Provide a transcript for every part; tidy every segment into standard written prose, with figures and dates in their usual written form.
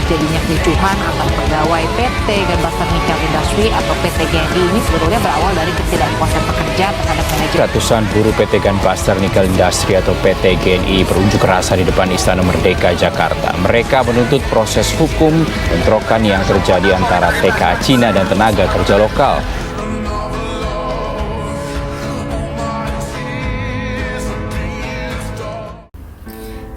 terjadinya kericuhan antar pegawai PT Gunbuster Nickel Industry atau PT GNI ini sebetulnya berawal dari ketidakpuasan pekerja terhadap manajemen. Ratusan buruh PT Gunbuster Nickel Industry atau PT GNI berunjuk rasa di depan Istana Merdeka, Jakarta. Mereka menuntut proses hukum bentrokan yang terjadi antara TKA Cina dan tenaga kerja lokal.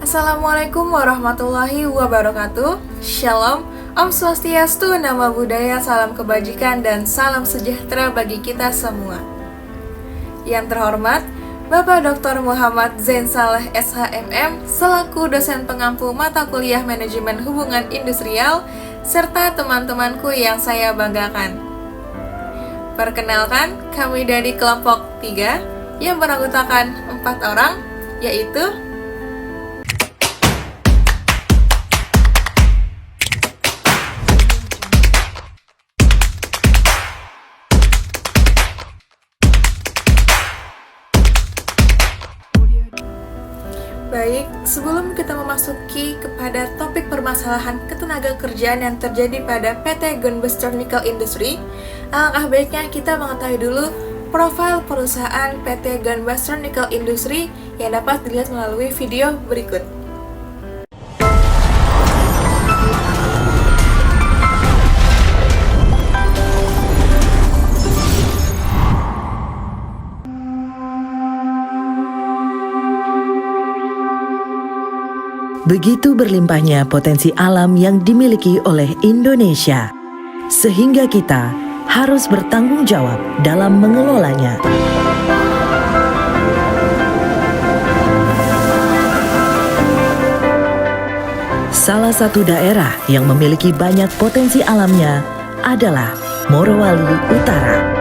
Assalamualaikum warahmatullahi wabarakatuh. Shalom, Om Swastiastu, Namo Buddhaya, salam kebajikan dan salam sejahtera bagi kita semua. Yang terhormat, Bapak Dr. Muhammad Zain Saleh SHMM selaku dosen pengampu mata kuliah Manajemen Hubungan Industrial serta teman-temanku yang saya banggakan. Perkenalkan, kami dari kelompok 3 yang beranggotakan 4 orang, yaitu Baik, sebelum kita memasuki kepada topik permasalahan ketenaga kerjaan yang terjadi pada PT Gunbuster Nickel Industry, alangkah baiknya kita mengetahui dulu profil perusahaan PT Gunbuster Nickel Industry yang dapat dilihat melalui video berikut. Begitu berlimpahnya potensi alam yang dimiliki oleh Indonesia, sehingga kita harus bertanggung jawab dalam mengelolanya. Salah satu daerah yang memiliki banyak potensi alamnya adalah Morowali Utara.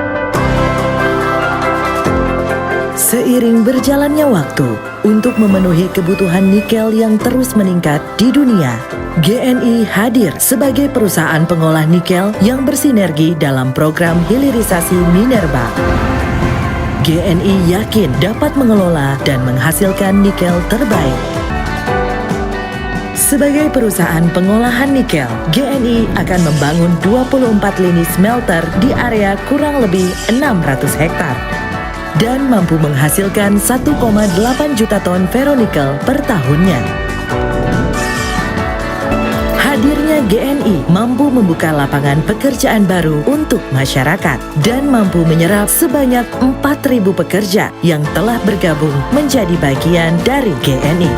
Seiring berjalannya waktu, untuk memenuhi kebutuhan nikel yang terus meningkat di dunia, GNI hadir sebagai perusahaan pengolah nikel yang bersinergi dalam program hilirisasi minerba. GNI yakin dapat mengelola dan menghasilkan nikel terbaik. Sebagai perusahaan pengolahan nikel, GNI akan membangun 24 lini smelter di area kurang lebih 600 hektar. Dan mampu menghasilkan 1,8 juta ton ferronikel per tahunnya. Hadirnya GNI mampu membuka lapangan pekerjaan baru untuk masyarakat dan mampu menyerap sebanyak 4.000 pekerja yang telah bergabung menjadi bagian dari GNI.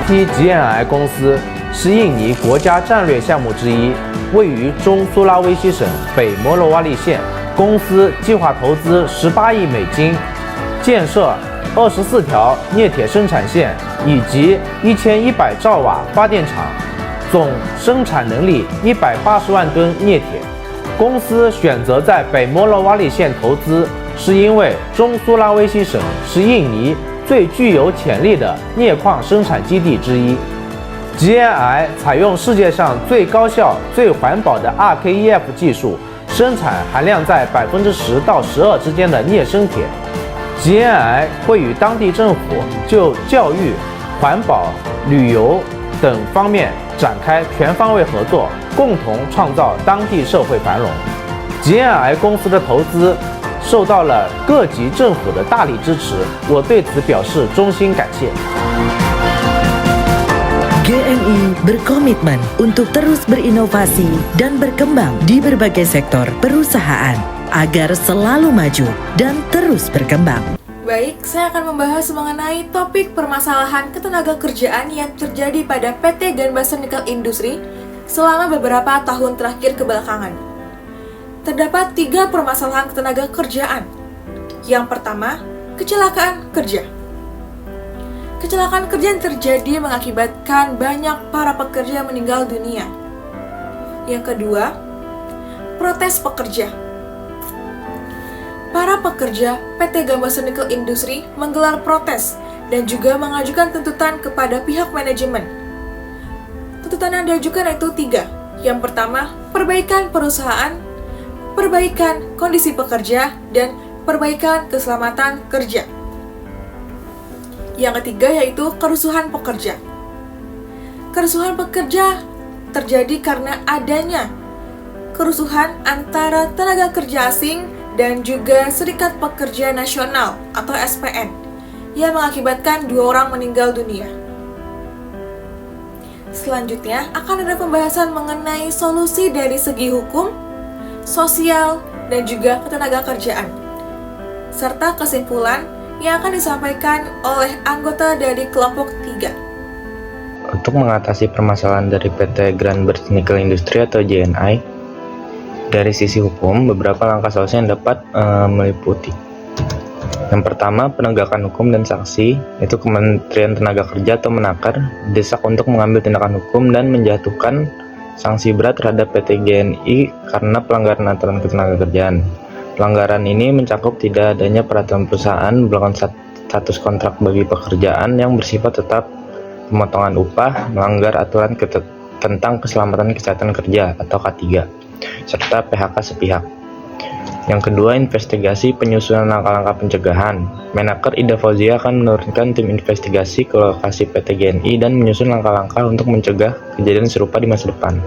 GNI 公司是印尼国家战略项目之一，位于中苏拉威西省北摩罗瓦利县。公司计划投资18亿美金，建设24条镍铁生产线以及1100兆瓦发电厂，总生产能力180万吨镍铁。公司选择在北摩罗瓦利县投资，是因为中苏拉威西省是印尼最具有潜力的镍矿生产基地之一。GNI 采用世界上最高效、最环保的 RKEF 技术。生产含量在10%到12%之间的镍生铁。GNI 会与当地政府就教育、环保、旅游等方面展开全方位合作，共同创造当地社会繁荣。GNI 公司的投资受到了各级政府的大力支持，我对此表示衷心感谢。GNI berkomitmen untuk terus berinovasi dan berkembang di berbagai sektor perusahaan agar selalu maju dan terus berkembang. Baik, saya akan membahas mengenai topik permasalahan ketenaga kerjaan yang terjadi pada PT Gunbuster Nickel Industry selama beberapa tahun terakhir kebelakangan. Terdapat 3 permasalahan ketenaga kerjaan. Yang pertama, kecelakaan kerja. Kecelakaan kerja yang terjadi mengakibatkan banyak para pekerja meninggal dunia. Yang kedua, protes pekerja. Para pekerja PT Gunbuster Nickel Industry menggelar protes dan juga mengajukan tuntutan kepada pihak manajemen. Tuntutan yang diajukan yaitu 3. Yang pertama, perbaikan perusahaan, perbaikan kondisi pekerja, dan perbaikan keselamatan kerja. Yang ketiga yaitu kerusuhan pekerja. Kerusuhan pekerja terjadi karena adanya kerusuhan antara tenaga kerja asing dan juga Serikat Pekerja Nasional atau SPN yang mengakibatkan 2 orang meninggal dunia. Selanjutnya akan ada pembahasan mengenai solusi dari segi hukum, sosial, dan juga ketenagakerjaan, serta kesimpulan yang akan disampaikan oleh anggota dari kelompok 3. Untuk mengatasi permasalahan dari PT Grand Berks Nickel Industry atau JNI, dari sisi hukum, beberapa langkah solusi yang dapat meliputi. Yang pertama, penegakan hukum dan sanksi, yaitu Kementerian Tenaga Kerja atau Menaker didesak untuk mengambil tindakan hukum dan menjatuhkan sanksi berat terhadap PT GNI karena pelanggaran aturan ketenagakerjaan. Pelanggaran ini mencakup tidak adanya peraturan perusahaan, melakukan status kontrak bagi pekerjaan yang bersifat tetap, pemotongan upah, melanggar aturan tentang keselamatan kesehatan kerja atau K3, serta PHK sepihak. Yang kedua, investigasi penyusunan langkah-langkah pencegahan. Menaker Ida Fauzia akan menurunkan tim investigasi ke lokasi PT GNI dan menyusun langkah-langkah untuk mencegah kejadian serupa di masa depan.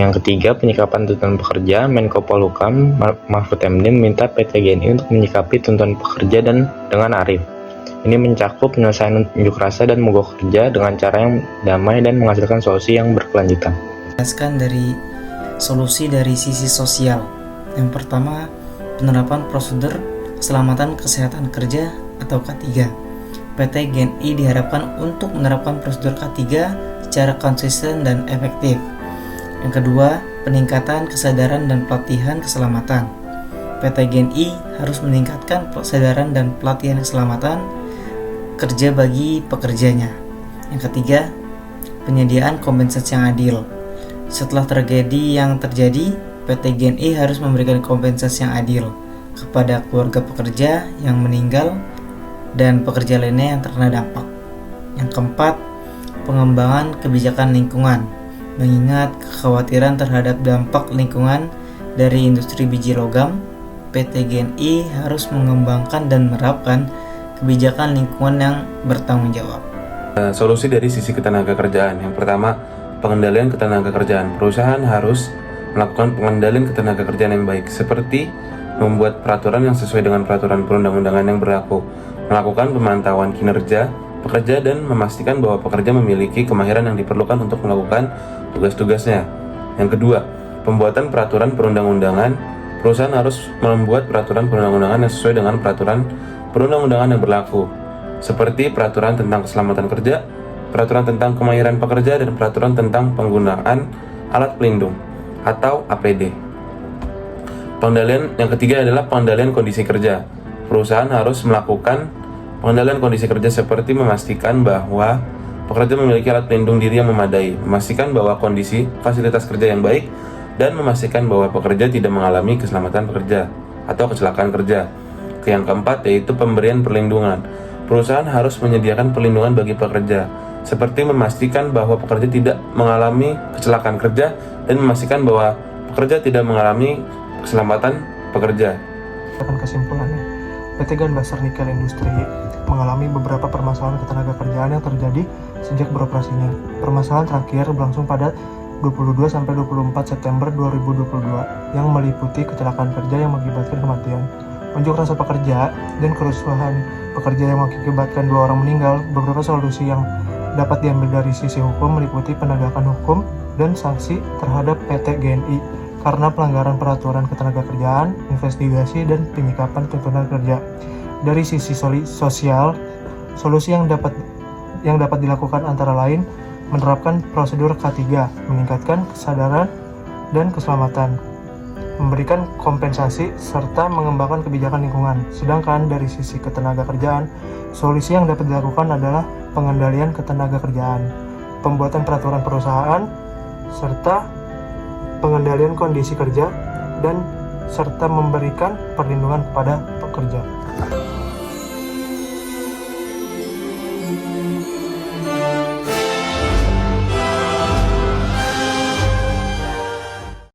Yang ketiga, penyikapan tuntutan pekerja. Menko Polhukam Mahfud MD meminta PT GNI untuk menyikapi tuntutan pekerja dan dengan arif. Ini mencakup penyelesaian unjuk rasa dan mogok kerja dengan cara yang damai dan menghasilkan solusi yang berkelanjutan. Jelaskan dari solusi dari sisi sosial. Yang pertama, penerapan prosedur keselamatan kesehatan kerja atau K3. PT GNI diharapkan untuk menerapkan prosedur K3 secara konsisten dan efektif. Yang kedua, peningkatan kesadaran dan pelatihan keselamatan. PT GNI harus meningkatkan kesadaran dan pelatihan keselamatan kerja bagi pekerjanya. Yang ketiga, penyediaan kompensasi yang adil. Setelah tragedi yang terjadi, PT GNI harus memberikan kompensasi yang adil kepada keluarga pekerja yang meninggal dan pekerja lainnya yang terkena dampak. Yang keempat, pengembangan kebijakan lingkungan. Mengingat kekhawatiran terhadap dampak lingkungan dari industri biji logam, PT GNI harus mengembangkan dan menerapkan kebijakan lingkungan yang bertanggung jawab. Solusi dari sisi ketenagakerjaan. Yang pertama, pengendalian ketenagakerjaan. Perusahaan harus melakukan pengendalian ketenagakerjaan yang baik, seperti membuat peraturan yang sesuai dengan peraturan perundang-undangan yang berlaku, melakukan pemantauan kinerja pekerja dan memastikan bahwa pekerja memiliki kemahiran yang diperlukan untuk melakukan tugas-tugasnya. Yang kedua, pembuatan peraturan perundang-undangan. Perusahaan harus membuat peraturan perundang-undangan yang sesuai dengan peraturan perundang-undangan yang berlaku, seperti peraturan tentang keselamatan kerja, peraturan tentang kemahiran pekerja, dan peraturan tentang penggunaan alat pelindung atau APD. Pengendalian yang ketiga adalah pengendalian kondisi kerja. Perusahaan harus melakukan pengendalian kondisi kerja seperti memastikan bahwa pekerja memiliki alat pelindung diri yang memadai, memastikan bahwa kondisi fasilitas kerja yang baik, dan memastikan bahwa pekerja tidak mengalami keselamatan pekerja atau kecelakaan kerja. Yang keempat yaitu pemberian perlindungan. Perusahaan harus menyediakan perlindungan bagi pekerja, seperti memastikan bahwa pekerja tidak mengalami kecelakaan kerja dan memastikan bahwa pekerja tidak mengalami keselamatan pekerja. Kesimpulannya, PT Grand Berks Nickel Industry mengalami beberapa permasalahan ketenagakerjaan yang terjadi sejak beroperasinya. Permasalahan terakhir berlangsung pada 22-24 September 2022 yang meliputi kecelakaan kerja yang mengakibatkan kematian, unjuk rasa pekerja, dan kerusuhan pekerja yang mengakibatkan 2 orang meninggal. Beberapa solusi yang dapat diambil dari sisi hukum meliputi penegakan hukum dan sanksi terhadap PT GNI karena pelanggaran peraturan ketenagakerjaan, investigasi, dan penyikapan tuntutan kerja. Dari sisi sosial, solusi yang dapat dilakukan antara lain menerapkan prosedur K3, meningkatkan kesadaran dan keselamatan, memberikan kompensasi, serta mengembangkan kebijakan lingkungan. Sedangkan dari sisi ketenagakerjaan, solusi yang dapat dilakukan adalah pengendalian ketenagakerjaan, pembuatan peraturan perusahaan, serta pengendalian kondisi kerja, dan serta memberikan perlindungan kepada pekerja.